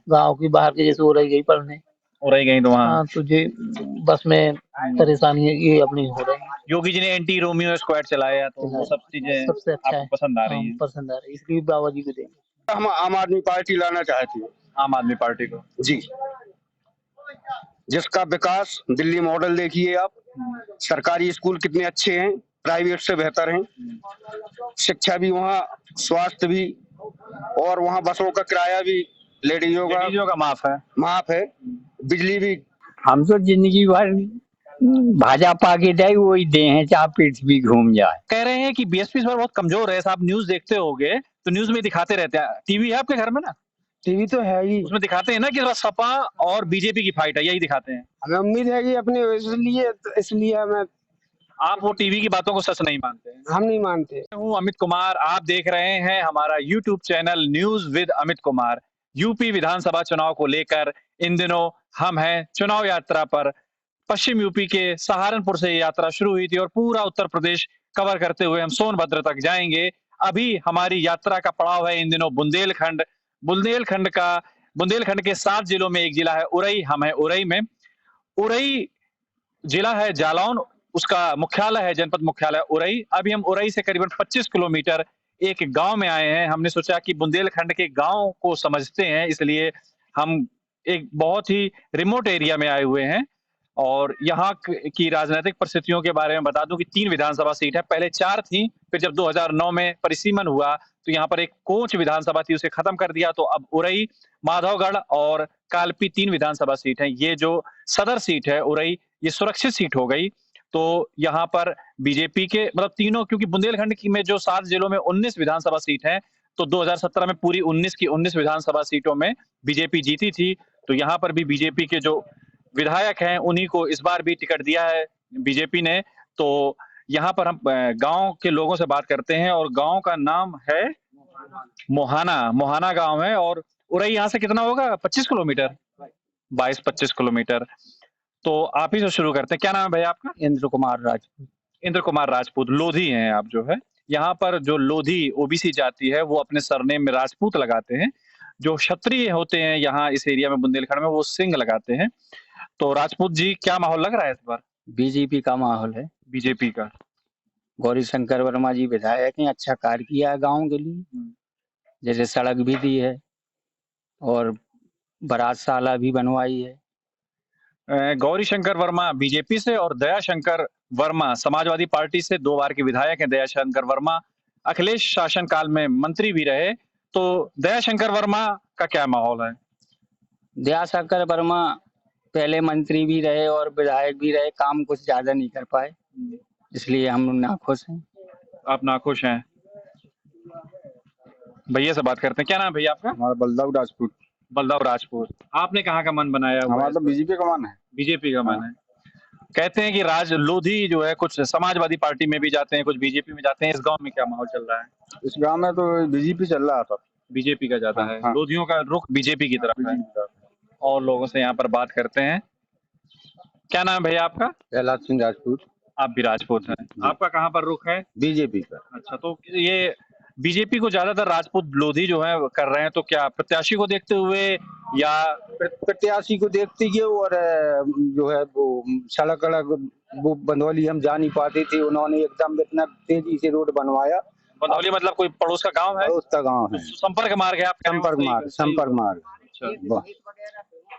गाँव की बाहर के जैसे उरई गई पढ़ने। उरई गई तो वहाँ हाँ, तो ये बस में परेशानी है ये अपनी हो रही है। योगी जी ने एंटी रोमियो स्क्वाड चलाया तो वो सब चीजें सबसे अच्छा आपको है। पसंद आ हाँ, रही हैं। पसंद आ रही है, इसलिए बाबा जी को देंगे। हम आम आदमी पार्टी लाना चाहती है आम आदमी पार्टी को जी, जिसका विकास दिल्ली मॉडल देखिए आप, सरकारी स्कूल कितने अच्छे हैं, प्राइवेट से बेहतर हैं, शिक्षा भी वहाँ, स्वास्थ्य भी, और वहाँ बसों का किराया भी लेडीजों का माफ है, बिजली भी। हम तो जिंदगी भर भाजपा के दे वही दे हैं, चाहे पृथ्वी घूम जाए। कह रहे हैं कि बीएसपी इस बार बहुत कमजोर है। आप न्यूज देखते होंगे तो न्यूज में दिखाते रहते हैं, टीवी है आपके घर में ना? टीवी तो है ही, उसमें दिखाते हैं ना कि सपा और बीजेपी की फाइट है, यही दिखाते हैं। हमें उम्मीद है कि अपने इसलिए हमें। आप वो टीवी की बातों को सच नहीं मानते हैं? हम नहीं मानते। हूँ अमित कुमार, आप देख रहे हैं हमारा YouTube channel news with Amit Kumar. UP विधानसभा चुनाव को लेकर इन दिनों हम हैं चुनाव यात्रा पर। पश्चिम यूपी के सहारनपुर से ये यात्रा शुरू हुई थी और पूरा उत्तर प्रदेश कवर करते हुए हम सोनभद्र तक जाएंगे। अभी हमारी यात्रा का पड़ाव है इन दिनों बुंदेलखंड। बुंदेलखंड के 7 जिलों में एक जिला है उरई। हम है उरई में। उरई जिला है जालौन, उसका मुख्यालय है जनपद मुख्यालय उरई। अभी हम उरई से करीबन 25 किलोमीटर एक गांव में आए हैं। हमने सोचा कि बुंदेलखंड के गांव को समझते हैं, इसलिए हम एक बहुत ही रिमोट एरिया में आए हुए हैं। और यहाँ की राजनीतिक परिस्थितियों के बारे में बता दूं कि 3 विधानसभा सीट है, पहले 4 थी, फिर जब 2009 में परिसीमन हुआ तो यहाँ पर एक कोंच विधानसभा थी, उसे खत्म कर दिया। तो अब उरई, माधवगढ़ और कालपी 3 विधानसभा सीट है। ये जो सदर सीट है उरई, ये सुरक्षित सीट हो गई। तो यहाँ पर बीजेपी के मतलब तीनों, क्योंकि बुंदेलखंड की में जो 7 जिलों में 19 विधानसभा सीट है, तो 2017 में पूरी 19 की 19 विधानसभा सीटों में बीजेपी जीती थी। तो यहाँ पर भी बीजेपी के जो विधायक हैं उन्हीं को इस बार भी टिकट दिया है बीजेपी ने। तो यहाँ पर हम गांव के लोगों से बात करते हैं और गांव का नाम है मोहाना गांव है। और उरई यहाँ से कितना होगा? 25 किलोमीटर, 22-25 किलोमीटर। तो आप ही से शुरू करते हैं। क्या नाम है भैया आपका? इंद्र कुमार राजपूत। इंद्र कुमार राजपूत, लोधी हैं आप जो है। यहाँ पर जो लोधी ओबीसी जाति है वो अपने सरनेम में राजपूत लगाते हैं। जो क्षत्रिय होते हैं यहाँ इस एरिया में बुंदेलखंड में वो सिंह लगाते हैं। तो राजपूत जी, क्या माहौल लग रहा है इस बार? बीजेपी का माहौल है। बीजेपी का। गौरी शंकर वर्मा जी विधायक हैं, अच्छा कार्य किया है गांव के लिए, जैसे सड़क भी दी है और बारातशाला भी बनवाई है। गौरी शंकर वर्मा बीजेपी से और दया शंकर वर्मा समाजवादी पार्टी से 2 बार के विधायक हैं। दया शंकर वर्मा अखिलेश शासनकाल में मंत्री भी रहे। तो दया शंकर वर्मा का क्या माहौल है? दया शंकर वर्मा पहले मंत्री भी रहे और विधायक भी रहे, काम कुछ ज्यादा नहीं कर पाए, इसलिए हम नाखुश हैं। आप नाखुश हैं? भैया से बात करते हैं। क्या नाम है भैया आपका? हमारा बलदाऊ राजपूत। बलदाऊ राजपूत। आपने कहाँ का मन बनाया हुआ? हमारा तो बीजेपी का मन है। बीजेपी का मन है। कहते हैं कि राज लोधी जो है कुछ समाजवादी पार्टी में भी जाते हैं, कुछ बीजेपी में जाते हैं। इस गांव में क्या माहौल चल रहा है? इस गांव में तो बीजेपी चल रहा था। बीजेपी का ज्यादा है। लोधियों का रुख बीजेपी की तरफ है। और लोगों से यहाँ पर बात करते हैं। क्या नाम है भैया आपका? प्रहलाद सिंह राजपूत। आप भी राजपूत हैं। आपका कहाँ पर रुख है? बीजेपी का। अच्छा, तो ये बीजेपी को ज्यादातर राजपूत लोधी जो है कर रहे हैं, तो क्या प्रत्याशी को देखते हुए या प्रत्याशी को देखते हुए, और जो है वो सड़क वो बंदौली हम जा नहीं पाते थे, उन्होंने एकदम इतना तेजी से रोड बनवाया। बंदौली मतलब कोई पड़ोस का गांव है? पड़ोस का गांव है। संपर्क मार्ग है? आप संपर्क मार्ग। अच्छा।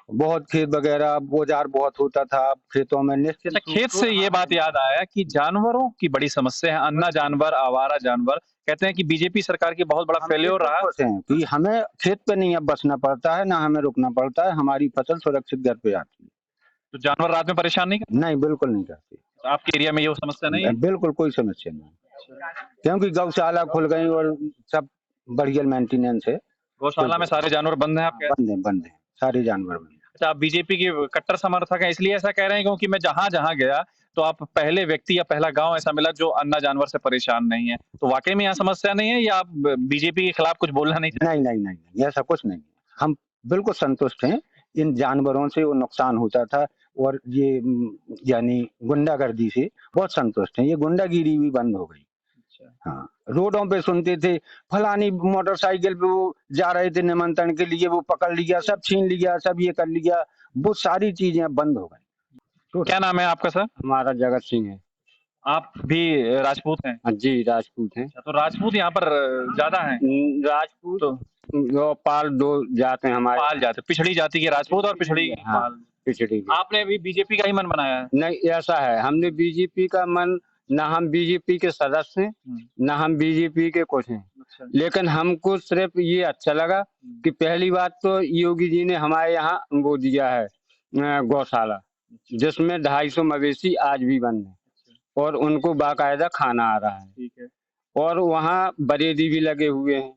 बहुत खेत वगैरह औजार बहुत होता था खेतों में निश्चित। अच्छा, खेत से ये बात याद आया कि जानवरों की बड़ी समस्या है, अन्ना जानवर, आवारा जानवर। कहते हैं कि बीजेपी सरकार की बहुत बड़ा फेल्योर रहा है कि हमें खेत पे नहीं अब बसना पड़ता है, ना हमें रुकना पड़ता है, हमारी फसल सुरक्षित घर पे आती है। तो जानवर रात में परेशान नहीं करते? नहीं, बिल्कुल नहीं करते। तो आपके एरिया में ये समस्या नहीं है? बिल्कुल कोई समस्या नहीं, क्योंकि गौशाला खुल गई और सब बढ़िया मेंटेनेंस है। गौशाला में सारे जानवर बंद हैं आपके? बंद है सारे जानवर बंद। अच्छा, आप बीजेपी के कट्टर समर्थक हैं इसलिए ऐसा कह रहे हैं? क्योंकि मैं जहां गया तो आप पहले व्यक्ति या पहला गांव ऐसा मिला जो अन्ना जानवर से परेशान नहीं है। तो वाकई में यहाँ समस्या नहीं है या आप बीजेपी के खिलाफ कुछ बोलना नहीं चाहते? नहीं, ऐसा कुछ नहीं। हम बिल्कुल संतुष्ट हैं। इन जानवरों से वो नुकसान होता था और ये यानी गुंडागर्दी से बहुत संतुष्ट हैं। ये गुंडागिरी भी बंद हो गई। हाँ, रोडों पे सुनते थे फलानी मोटरसाइकिल पे वो जा रहे थे निमंत्रण के लिए, वो पकड़ लिया, सब छीन लिया, सब ये कर लिया, वो सारी चीजें अब बंद हो गई। तो क्या नाम है आपका सर? हमारा जगत सिंह है। आप भी राजपूत हैं? हाँ जी, राजपूत हैं। तो राजपूत यहाँ पर ज्यादा हैं? राजपूत तो वो पाल दो जाते हैं हमारे। पाल जाते, पिछड़ी जाति के राजपूत और पिछड़ी हाँ, पाल। पिछड़ी के। आपने अभी बीजेपी का ही मन बनाया है? नहीं, ऐसा है, हमने बीजेपी का मन, न हम बीजेपी के सदस्य हैं, न हम बीजेपी के कुछ हैं, अच्छा। लेकिन हमको सिर्फ ये अच्छा लगा कि पहली बात तो योगी जी ने हमारे यहाँ वो दिया है गौशाला, जिसमें 250 मवेशी आज भी बंद है और उनको बाकायदा खाना आ रहा है। ठीक है। और वहाँ बरेदी भी लगे हुए हैं,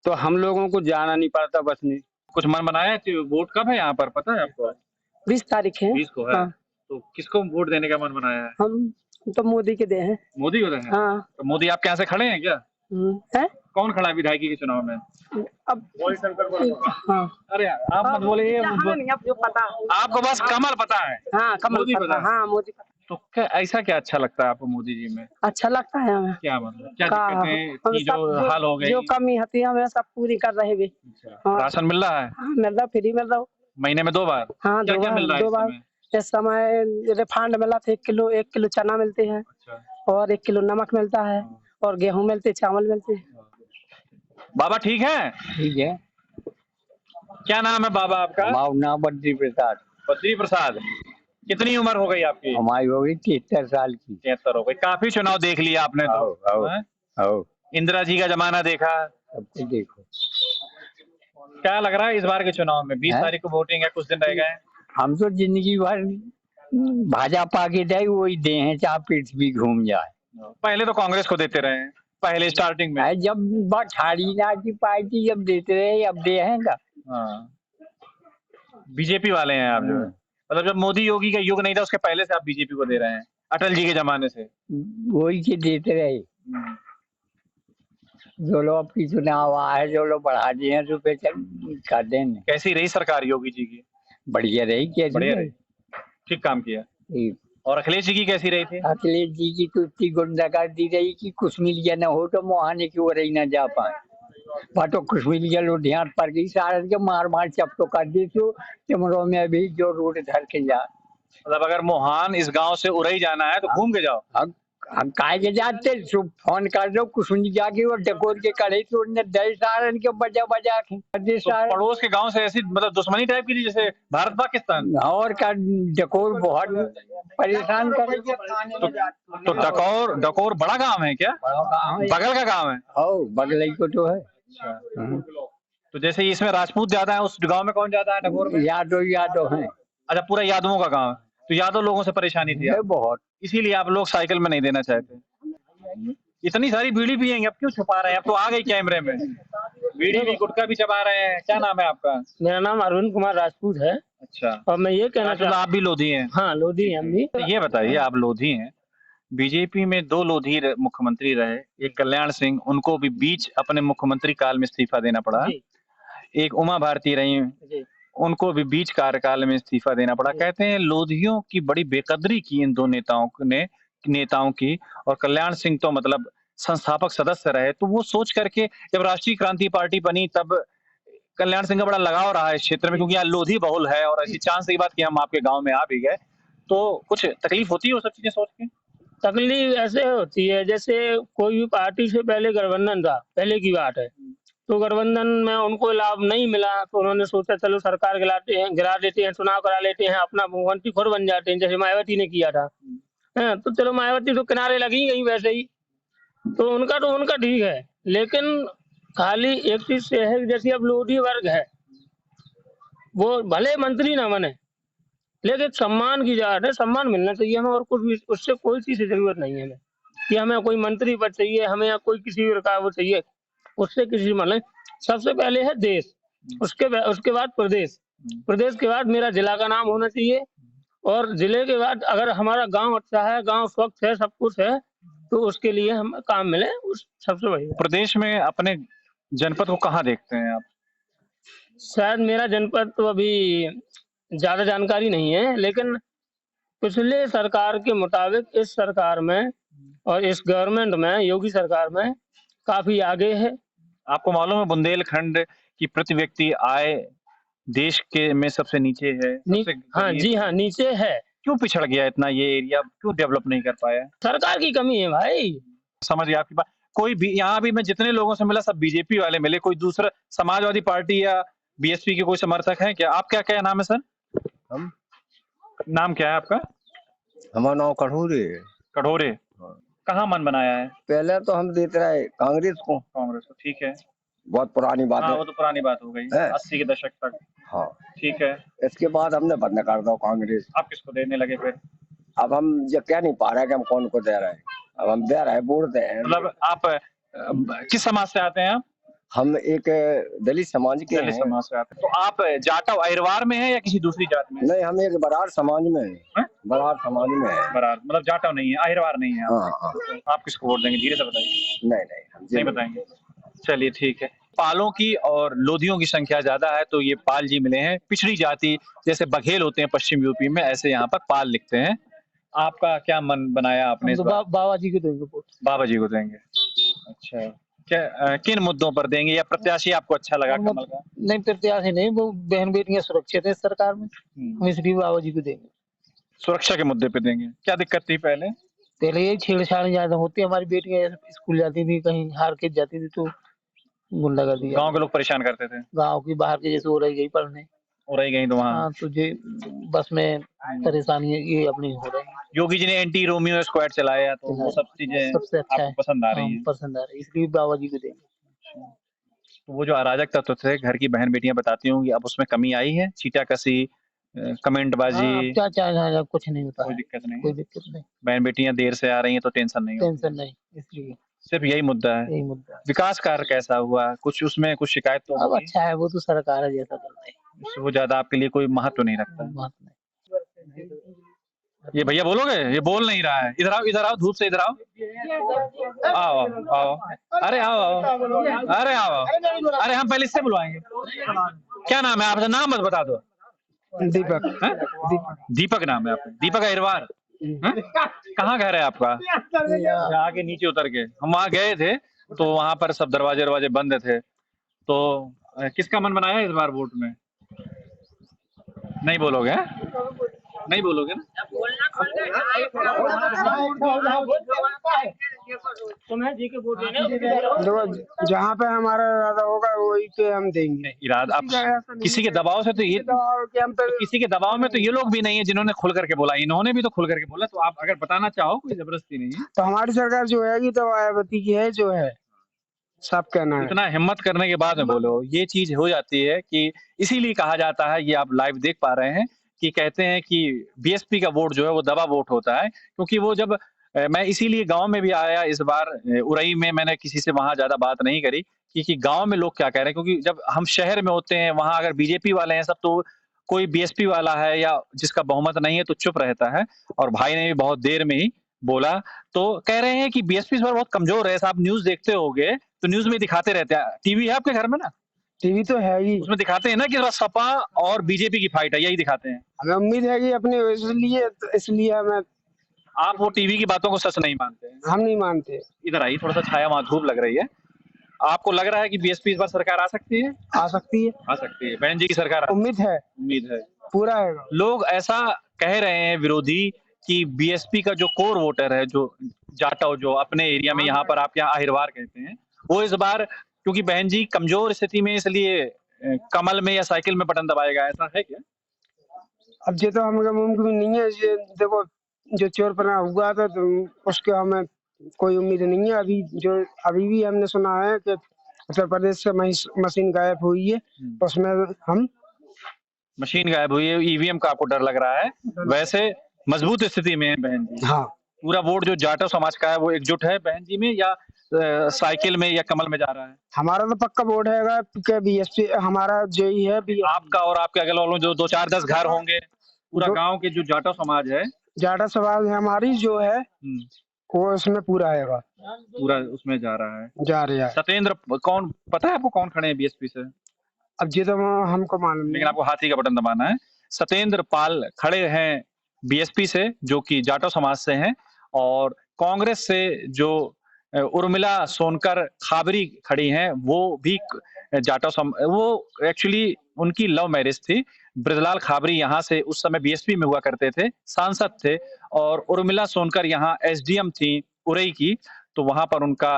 तो हम लोगों को जाना नहीं पड़ता बस में। कुछ मन बनाया है? वोट कब है यहाँ पर, पता है आपको? 20 तारीख है। 20 को है। हाँ। तो किसको वोट देने का मन बनाया है? हम तो मोदी के दे हैं। मोदी को देंगे? हाँ। तो मोदी आपके यहाँ से खड़े हैं क्या? है? कौन खड़ा है विधायकी के चुनाव में? अब हाँ। अरे आप मत बोलिए, अब जो पता आपको बस कमल पता है। हाँ, कमल मोदी पता। पता है। हाँ, मोदी पता। तो क्या ऐसा क्या अच्छा लगता है आपको मोदी जी में? अच्छा लगता है हमें। क्या मतलब, क्या का- दिक्कतें हम थी जो हल हो गई? जो कमी होती है हमें सब पूरी कर रहे भी। हाँ। राशन मिल रहा है? हाँ, मिल रहा, फ्री मिल रहा। महीने में 2 बार? हाँ, क्या क्या मिल रहा है दो बार। इस समय रिफाइंड मिला था 1 किलो चना मिलते हैं। अच्छा। और 1 किलो नमक मिलता है और गेहूं मिलते, चावल मिलते हैं। बाबा ठीक है? ठीक है। क्या नाम है बाबा आपका? हमारा नाम बद्री प्रसाद। बद्री प्रसाद। कितनी उम्र हो गई आपकी? हमारी हो गई 73 साल की। 73 हो गई। काफी चुनाव देख लिया आपने तो। आओ, हैं? आओ, इंदिरा जी का जमाना देखा। सब कुछ देखो। क्या लग रहा है इस बार के चुनाव में? 20 हैं? तारीख को वोटिंग है, कुछ दिन रह गए। हम तो जिंदगी भर भाजपा के दे वही दे हैं, चाहे पृथ्वी घूम जाए। पहले तो कांग्रेस को देते रहे हैं, पहले स्टार्टिंग में। जब ठाड़ी ना की पार्टी जब देते रहे, अब दे हैं का। हाँ। बीजेपी वाले हैं आप जो, मतलब जब मोदी योगी का युग नहीं था उसके पहले से आप बीजेपी को दे रहे हैं, अटल जी के जमाने से। वही के देते रहे। जो लोग अब की चुनाव आए, जो लोग बढ़ा दिए हैं रुपए कर देंगे। कैसी रही सरकार योगी जी की? बढ़िया रही, कैसी बढ़िया रही, ठीक काम किया। और अखिलेश जी की कैसी रही थी? अखिलेश जी की तो इतनी गुंडागर्दी रही कि कुछ मिलिया न हो तो मोहाने की ओर ही न जा पाए। तो कुछ मिलिया लुधियाना पर गई, सारे के मार चपटो कर दी तो तिमरो में भी जो रोड धर के जा। मतलब अगर मोहान इस गांव से उरई जाना है तो घूम के जाओ। हम काय के जाते, फोन कर दो कुसुनी जाके और डकोर के कड़े तो दे सारन के बजा के तो पड़ोस के गांव से ऐसी मतलब दुश्मनी टाइप की थी जैसे भारत पाकिस्तान। और का डकोर बहुत परेशान करे। तो डकोर बड़ा गांव है क्या? बगल का गांव है? ओ बगल ही को तो है। तो जैसे इसमें राजपूत ज्यादा है, उस गांव में कौन ज्यादा है डकोर में? यादव है। अच्छा, पूरा यादवों का गांव है। तो यादव लोगों से परेशानी थी बहुत, इसीलिए आप लोग साइकिल में नहीं देना चाहते। इतनी सारी बीड़ी पियेंगे, अब क्यों छुपा रहे हैं? अब तो आ गई कैमरे में, बीड़ी भी गुटखा भी चबा रहे हैं। क्या नाम है आपका? मेरा नाम अरविंद कुमार राजपूत है। अच्छा। और मैं ये कहना चाहता हूँ, आप भी लोधी हैं? हाँ, लोधी हैं हम भी। तो ये बताइए, आप लोधी हैं, बीजेपी में 2 लोधी मुख्यमंत्री रहे, एक कल्याण सिंह, उनको भी बीच अपने मुख्यमंत्री काल में इस्तीफा देना पड़ा। एक उमा भारती रही, उनको भी बीच कार्यकाल में इस्तीफा देना पड़ा। कहते हैं लोधियों की बड़ी बेकदरी की इन 2 नेताओं की, और कल्याण सिंह तो मतलब संस्थापक सदस्य रहे। तो वो सोच करके जब राष्ट्रीय क्रांति पार्टी बनी तब कल्याण सिंह का बड़ा लगाव रहा है इस क्षेत्र में, क्योंकि यहाँ लोधी बहुल है। और ऐसी चांस की बात कि हम आपके गांव में आ भी गए, तो कुछ तकलीफ होती है वो सब चीजें सोच के? तकलीफ ऐसे होती है जैसे कोई भी पार्टी से पहले गठबंधन था, पहले की बात है, तो गठबंधन में उनको लाभ नहीं मिला तो उन्होंने सोचा चलो सरकार गिरा देते हैं, चुनाव करा लेते हैं, अपना मुख्यमंत्री खुद बन जाते हैं, जैसे मायावती ने किया था। तो चलो मायावती तो किनारे लगी गई वैसे ही, तो उनका ठीक है। लेकिन खाली एक चीज से है, जैसे अब लोधी वर्ग है, वो भले मंत्री ना बने लेकिन सम्मान की जात है, सम्मान मिलना चाहिए हमें, और कुछ भी उससे कोई चीज की जरूरत नहीं है हमें कि हमें कोई मंत्री पद चाहिए, हमें या कोई किसी प्रकार वो चाहिए, उससे किसी मतलब सबसे पहले है देश, उसके बाद प्रदेश के बाद मेरा जिला का नाम होना चाहिए, और जिले के बाद अगर हमारा गांव अच्छा है, गांव स्वच्छ है, सब कुछ है, तो उसके लिए हम काम मिले, उस सबसे बढ़िया। प्रदेश में अपने जनपद को कहाँ देखते हैं आप? शायद मेरा जनपद तो अभी ज्यादा जानकारी नहीं है, लेकिन पिछले सरकार के मुताबिक इस सरकार में और इस गवर्नमेंट में, योगी सरकार में काफी आगे है। आपको मालूम है बुंदेलखंड की प्रति व्यक्ति आय देश के में सबसे नीचे है, सबसे हाँ गरीब। जी हाँ, नीचे है। क्यों पिछड़ गया इतना ये एरिया, क्यों डेवलप नहीं कर पाया? सरकार की कमी है भाई। समझ गया आपकी बात। कोई भी यहाँ भी मैं जितने लोगों से मिला सब बीजेपी वाले मिले, कोई दूसरा समाजवादी पार्टी या बीएसपी के कोई समर्थक हैं क्या? आप क्या क्या नाम है सर? हम नाम क्या है आपका? हमारा नाम कठोरे है। कठोरे। कहाँ मन बनाया है? पहले तो हम देते रहे कांग्रेस को, कांग्रेस को, ठीक है। बहुत पुरानी बात हाँ है। वो तो पुरानी बात हो गई, है। 80 के दशक तक। हाँ, ठीक है। इसके बाद हमने बंद कर दो कांग्रेस। आप किसको देने लगे फिर? अब हम ये कह नहीं पा रहे कि हम कौन को दे रहे हैं। अब हम दे रहे हैं, वोट दे रहे हैं। मतलब आप किस समाज से आते हैं आप? हम एक दलित समाज के दलित हैं। समाज से आते हैं। तो आप जाटा अहिरवार में है या किसी दूसरी जात में? नहीं, हम एक बरार समाज में हैं? है। बरार समाज में है। बरार मतलब जाटा नहीं है, अहिरवार नहीं है आप। हाँ हाँ। आप किसको वोट देंगे, धीरे से बताइए। नहीं हम नहीं बताएंगे, चलिए ठीक है। पालों की और लोधियों की संख्या ज्यादा है तो ये पाल जी मिले हैं। पिछड़ी जाति जैसे बघेल होते हैं पश्चिम यूपी में, ऐसे यहाँ पर पाल लिखते हैं। आपका क्या मन बनाया आपने? तो बाबा जी को देंगे वोट। बाबा जी को देंगे। अच्छा, क्या किन मुद्दों पर देंगे या प्रत्याशी आपको अच्छा लगा कमल का? नहीं, प्रत्याशी नहीं, वो बहन बेटियां सुरक्षित है सरकार में, हम इसलिए बाबा जी को देंगे। सुरक्षा के मुद्दे पे देंगे। क्या दिक्कत थी पहले? पहले यही छेड़छाड़ ज्यादा होती है, हमारी बेटियां स्कूल जाती थी, कहीं हार के जाती थी तो गुंडागर्दी। गांव के लोग परेशान करते थे। गाँव की बाहर के जैसे हो रही गई पढ़ने, हो रही गई तो वहाँ हाँ तो ये बस में परेशानी ये अपनी हो रही है। योगी जी ने एंटी रोमियो स्क्वाड चलाया तो वो सब चीजें सबसे अच्छा है, आपको पसंद आ रही हैं। पसंद आ रही है, इसलिए बाबा जी को देंगे। तो वो जो अराजक तत्व थे, घर की बहन बेटियां बताती होंगी, अब उसमें कमी आई है? चीटाकसी, कमेंटबाजी, क्या चाहे कुछ नहीं होता कोई है, दिक्कत नहीं। कोई दिक्कत नहीं, बहन बेटियां देर से आ रही हैं तो टेंशन नहीं होती। टेंशन नहीं, इसलिए सिर्फ यही मुद्दा है। यही मुद्दा है। विकास कार्य कैसा हुआ? कुछ उसमें कुछ शिकायत तो अब होगी? अच्छा है, वो तो सरकार है जैसा कर रही है, वो ज्यादा आपके लिए कोई महत्व नहीं रखता है। बात नहीं। ये भैया बोलोगे? ये बोल नहीं रहा है। इधर आओ धूप से, इधर आओ। आओ आओ, अरे आओ अरे आओ, अरे हम पहले इससे बुलवाएंगे। क्या नाम है आपका? नाम मत बता दो। दीपक। दीपक नाम है आपका? दीपक अहिरवार। कहाँ घर है आपका? आगे नीचे उतर के हम वहाँ गए थे तो वहां पर सब दरवाजे बंद थे। तो किसका मन बनाया इस बार वोट में? नहीं बोलोगे? नहीं बोलोगे ना? देखो, जहाँ पे हमारा इरादा होगा वही पे हम देंगे। इरादा आप किसी के दबाव से तो ये किसी के दबाव में तो ये लोग भी नहीं है जिन्होंने खुल करके बोला, इन्होंने भी तो खुल करके बोला। तो आप अगर बताना चाहो, कोई जबरदस्ती नहीं है। तो हमारी सरकार जो है तो मायावती की है, जो है सब कहना है। इतना हिम्मत करने के बाद में बोलो, ये चीज हो जाती है कि इसीलिए कहा जाता है, ये आप लाइव देख पा रहे हैं कि कहते हैं कि बीएसपी का वोट जो है वो दबा वोट होता है। क्योंकि वो जब मैं इसीलिए गांव में भी आया इस बार, उरई में मैंने किसी से वहां ज्यादा बात नहीं करी कि गांव में लोग क्या कह रहे हैं। क्योंकि जब हम शहर में होते हैं वहां अगर बीजेपी वाले हैं सब, तो कोई बीएसपी वाला है या जिसका बहुमत नहीं है तो चुप रहता है। और भाई ने भी बहुत देर में ही बोला, तो कह रहे हैं कि बीएसपी इस बार बहुत कमजोर है। आप न्यूज देखते होगे तो न्यूज में दिखाते रहते हैं। टीवी है आपके घर में ना? टीवी तो है ही, उसमें दिखाते हैं ना कि सपा और बीजेपी की फाइट है, यही दिखाते हैं। हमें उम्मीद है कि अपने इसलिए हमें, आप वो टीवी की बातों को सच नहीं मानते हैं? हम नहीं मानते। इधर आइए, थोड़ा सा छाया, वहां धूप लग रही है। आपको लग रहा है कि बीएसपी इस बार सरकार आ सकती है? आ सकती है, आ सकती है, बहन जी की सरकार उम्मीद है, उम्मीद है पूरा है। लोग ऐसा कह रहे हैं विरोधी कि बीएसपी का जो कोर वोटर है, जो जाटव, जो अपने एरिया में यहाँ पर आप यहाँ अहिरवार कहते हैं, वो इस बार क्योंकि बहन जी कमजोर स्थिति में, इसलिए कमल में या साइकिल में बटन दबाएगा, ऐसा है क्या? अब ये तो हमें मुमकिन नहीं है। ये देखो, जो चोरपना हुआ था तो उसके हमें कोई उम्मीद नहीं है। अभी भी हमने सुना है कि उत्तर प्रदेश से मशीन गायब हुई है, उसमें हम मशीन गायब हुई है, ईवीएम का आपको डर लग रहा है? वैसे मजबूत स्थिति में है बहन जी। हाँ, पूरा वोट जो जाटव समाज का है वो एकजुट है बहन जी में, या साइकिल में या कमल में जा रहा है? हमारा तो पक्का वोट है कि बीएसपी हमारा जो ही है। आपका और आपके अगल वालों जो 2-4-10 घर होंगे, पूरा गांव के जो जाटव समाज है, जाटा समाज हमारी जो है वो उसमें पूरा आएगा, पूरा उसमें जा रहा है, जा रहा है। सत्येंद्र कौन, पता है आपको कौन खड़े हैं बीएसपी से? अब ये तो हमको मालूम नहीं, लेकिन आपको हाथी का बटन दबाना है। सत्येंद्र पाल खड़े हैं बीएसपी से, जो कि जाटव समाज से हैं, और कांग्रेस से जो उर्मिला सोनकर खाबरी खड़ी हैं, वो भी वो एक्चुअली उनकी लव मैरिज थी। ब्रजलाल खाबरी यहाँ से उस समय बीएसपी में हुआ करते थे, सांसद थे, और उर्मिला सोनकर यहाँ एसडीएम थी उरई की, तो वहां पर उनका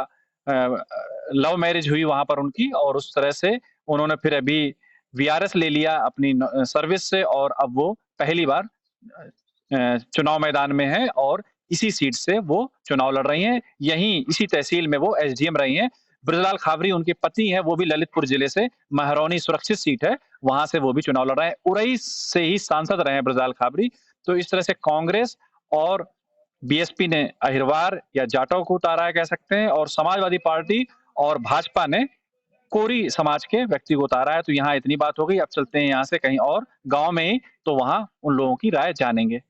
लव मैरिज हुई वहां पर उनकी, और उस तरह से उन्होंने फिर अभी वीआरएस ले लिया अपनी सर्विस से, और अब वो पहली बार चुनाव मैदान में है और इसी सीट से वो चुनाव लड़ रही हैं। यहीं इसी तहसील में वो एसडीएम रही हैं। ब्रजलाल खाबरी उनके पति हैं, वो भी ललितपुर जिले से, महरौनी सुरक्षित सीट है, वहां से वो भी चुनाव लड़ रहे हैं। उरई से ही सांसद रहे हैं ब्रजलाल खाबरी। तो इस तरह से कांग्रेस और बीएसपी ने अहिरवार या जाटव को उतारा है कह सकते हैं, और समाजवादी पार्टी और भाजपा ने कोरी समाज के व्यक्ति को उतारा है। तो यहाँ इतनी बात हो गई। अब चलते हैं यहाँ से कहीं और गांव में ही, तो वहां उन लोगों की राय जानेंगे।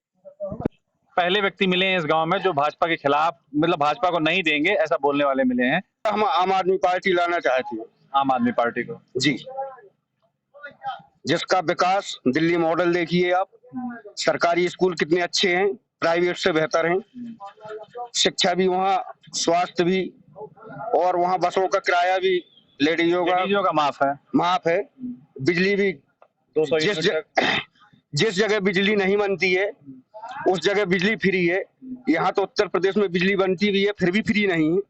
पहले व्यक्ति मिले हैं इस गांव में जो भाजपा के खिलाफ, मतलब भाजपा को नहीं देंगे ऐसा बोलने वाले मिले हैं। हम आम आदमी पार्टी लाना चाहती है। आम आदमी पार्टी को जी, जिसका विकास दिल्ली मॉडल देखिए आप, सरकारी स्कूल कितने अच्छे हैं, प्राइवेट से बेहतर हैं, शिक्षा भी वहाँ, स्वास्थ्य भी, और वहाँ बसों का किराया भी लेडीजों का माफ है, बिजली भी 200 जिस जगह बिजली नहीं बनती है उस जगह बिजली फ्री है। यहाँ तो उत्तर प्रदेश में बिजली बनती भी है फिर भी फ्री नहीं है।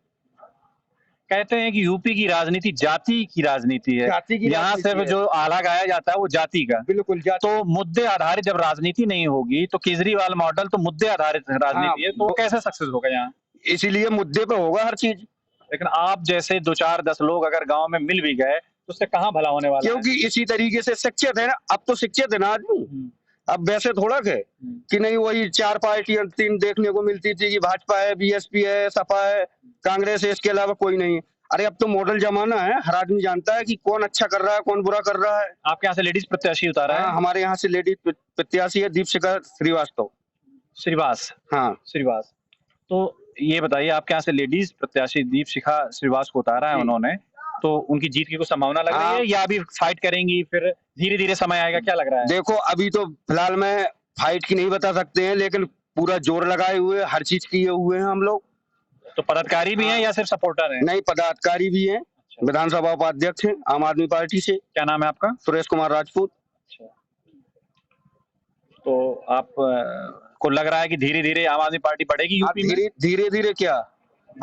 कहते हैं कि यूपी की राजनीति जाति की राजनीति है, यहाँ सिर्फ जो आला गाया जाता है वो जाति का। बिल्कुल जाति। तो मुद्दे आधारित जब राजनीति नहीं होगी तो केजरीवाल मॉडल तो मुद्दे आधारित राजनीति है, तो वो कैसे सक्सेस होगा यहाँ? इसीलिए मुद्दे पे होगा हर चीज। लेकिन आप जैसे 2-4-10 लोग अगर गांव में मिल भी गए तो उससे कहाँ भला होने वाला है? क्योंकि इसी तरीके से शिक्षित है ना, अब तो शिक्षित है ना आदमी। अब वैसे थोड़ा है कि नहीं वही 4 पार्टियां 3 देखने को मिलती थी कि भाजपा है, बीएसपी है, सपा है, कांग्रेस है, इसके अलावा कोई नहीं है। अरे अब तो मॉडल जमाना है, हर आदमी जानता है कि कौन अच्छा कर रहा है कौन बुरा कर रहा है। आपके यहाँ से लेडीज प्रत्याशी उतारा है? हमारे यहाँ से लेडीज प्रत्याशी है दीपशिखा श्रीवास्तव। हाँ श्रीवास। तो ये बताइए, आपके यहाँ से लेडीज प्रत्याशी दीपशिखा श्रीवास को उतारा है उन्होंने, तो उनकी जीत की कुछ संभावना लग रही है या अभी फाइट करेंगी, फिर धीरे धीरे समय आएगा, क्या लग रहा है? देखो अभी तो फिलहाल मैं फाइट की नहीं बता सकते हैं, लेकिन पूरा जोर लगाए हुए हर चीज किए हुए हैं हम लोग। तो पदाधिकारी भी हैं या सिर्फ सपोर्टर हैं? नहीं, पदाधिकारी भी हैं। विधानसभा उपाध्यक्ष हैं आम आदमी पार्टी से। क्या नाम है आपका? सुरेश कुमार राजपूत। तो आप को लग रहा है कि धीरे धीरे आम आदमी पार्टी बढ़ेगी यूपी में? धीरे धीरे क्या,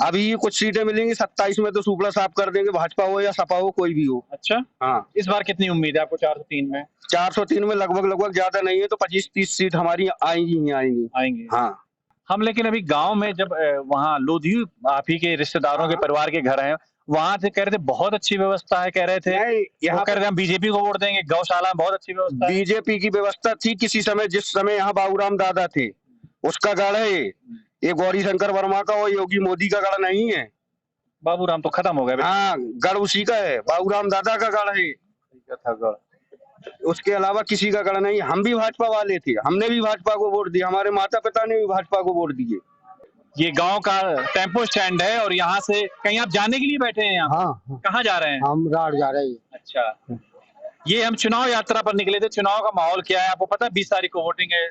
अभी कुछ सीटें मिलेंगी, 27 में तो सुपड़ा साफ कर देंगे, भाजपा हो या सपा हो कोई भी हो। अच्छा, हाँ। इस बार कितनी उम्मीद है आपको 403 में? 403 में लगभग ज्यादा नहीं है तो 25-30 सीट हमारी आएंगी। हाँ। हम लेकिन अभी गांव में जब वहाँ लोधी आप ही के रिश्तेदारों के परिवार के घर हैं, वहां से कह रहे थे बहुत अच्छी व्यवस्था है, कह रहे थे यहाँ कह रहे थे हम बीजेपी को वोट देंगे, गौशाला में बहुत अच्छी व्यवस्था है। बीजेपी की व्यवस्था थी किसी समय, जिस समय यहाँ बाबूराम दादा थे, उसका गढ़ है ये गौरी शंकर वर्मा का, और योगी मोदी का गढ़ नहीं है। बाबूराम तो खत्म हो गए। हाँ, गढ़ उसी का है, बाबूराम दादा का गढ़ है, उसके अलावा किसी का गढ़ नहीं। हम भी भाजपा वाले थे, हमने भी भाजपा को वोट दिया, हमारे माता पिता ने भी भाजपा को वोट दिए। ये गांव का टेम्पो स्टैंड है और यहाँ से कहीं आप जाने के लिए बैठे हैं? यहाँ हाँ। कहाँ जा रहे हैं? हम राड जा रहे हैं। अच्छा, ये हम चुनाव यात्रा पर निकले थे। चुनाव का माहौल क्या है आपको पता है? 20 तारीख को वोटिंग है।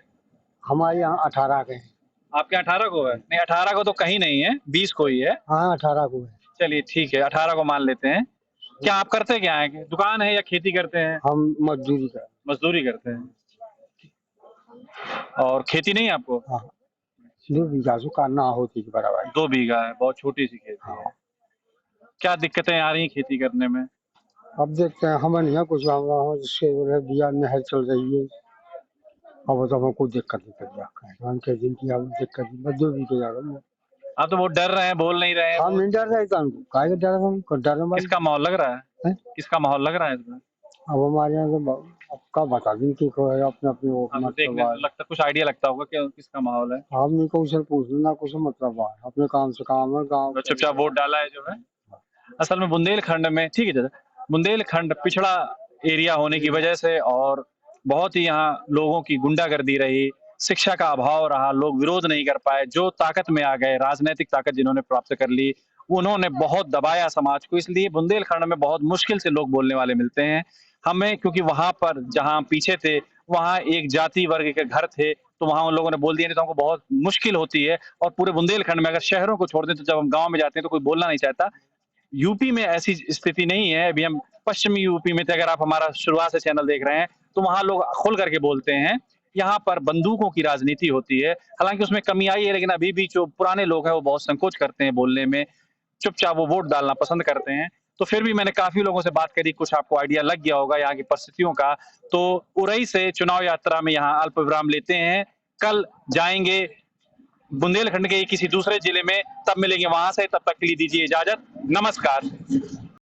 हमारे यहाँ 18 के हैं। आपके 18 को है? नहीं, 18 को तो कहीं नहीं है, 20 को ही है। हाँ 18 को है। चलिए ठीक है, 18 को मान लेते हैं। क्या आप करते क्या है? दुकान है या खेती करते हैं? हम मजदूरी करते हैं। और खेती नहीं है आपको? हाँ, 2 बीघा करना होती है बराबर। 2 बीघा है, बहुत छोटी सी खेती है। क्या दिक्कतें आ रही हैं खेती करने में? अब देखते हैं, हमें नहीं है कुछ, जिसके दिया नहर चल रही है, अब तो हमें कोई दिक्कत नहीं। आप तो बहुत डर रहे हैं, बोल नहीं रहे हैं। हम नहीं डर रहे, किसका माहौल लग रहा है? किसका माहौल लग रहा है इसमें? अब हमारे यहाँ तो आपका बता दी कि अपने देखने तो लगता कुछ आइडिया लगता होगा कि किसका माहौल है। हम नहीं कुछ पूछना, कुछ मतलब अपने काम से काम है। गाँव चुपचाप वोट डाला है जो है। असल में बुंदेलखंड में, ठीक है दादा, बुंदेलखंड पिछड़ा एरिया होने की वजह से और बहुत ही यहाँ लोगों की गुंडागर्दी रही, शिक्षा का अभाव रहा, लोग विरोध नहीं कर पाए। जो ताकत में आ गए, राजनीतिक ताकत जिन्होंने प्राप्त कर ली, उन्होंने बहुत दबाया समाज को। इसलिए बुंदेलखंड में बहुत मुश्किल से लोग बोलने वाले मिलते हैं हमें, क्योंकि वहां पर जहां पीछे थे वहां एक जाति वर्ग के घर थे तो वहां उन लोगों ने बोल दिया नहीं तो हमको बहुत मुश्किल होती है। और पूरे बुंदेलखंड में अगर शहरों को छोड़ दें तो जब हम गांव में जाते हैं तो कोई बोलना नहीं चाहता। यूपी में ऐसी स्थिति नहीं है। अभी हम पश्चिमी यूपी में थे, अगर आप हमारा शुरुआत से चैनल देख रहे हैं तो वहां लोग खुल करके बोलते हैं। यहाँ पर बंदूकों की राजनीति होती है, हालांकि उसमें कमी आई है, लेकिन अभी भी जो पुराने लोग हैं वो बहुत संकोच करते हैं बोलने में, चुपचाप वो वोट डालना पसंद करते हैं। तो फिर भी मैंने काफी लोगों से बात करी, कुछ आपको आइडिया लग गया होगा यहाँ की परिस्थितियों का। तो उरई से चुनाव यात्रा में यहाँ अल्प विराम लेते हैं, कल जाएंगे बुंदेलखंड के किसी दूसरे जिले में, तब मिलेंगे वहां से। तब तक के लिए दीजिए इजाजत, नमस्कार।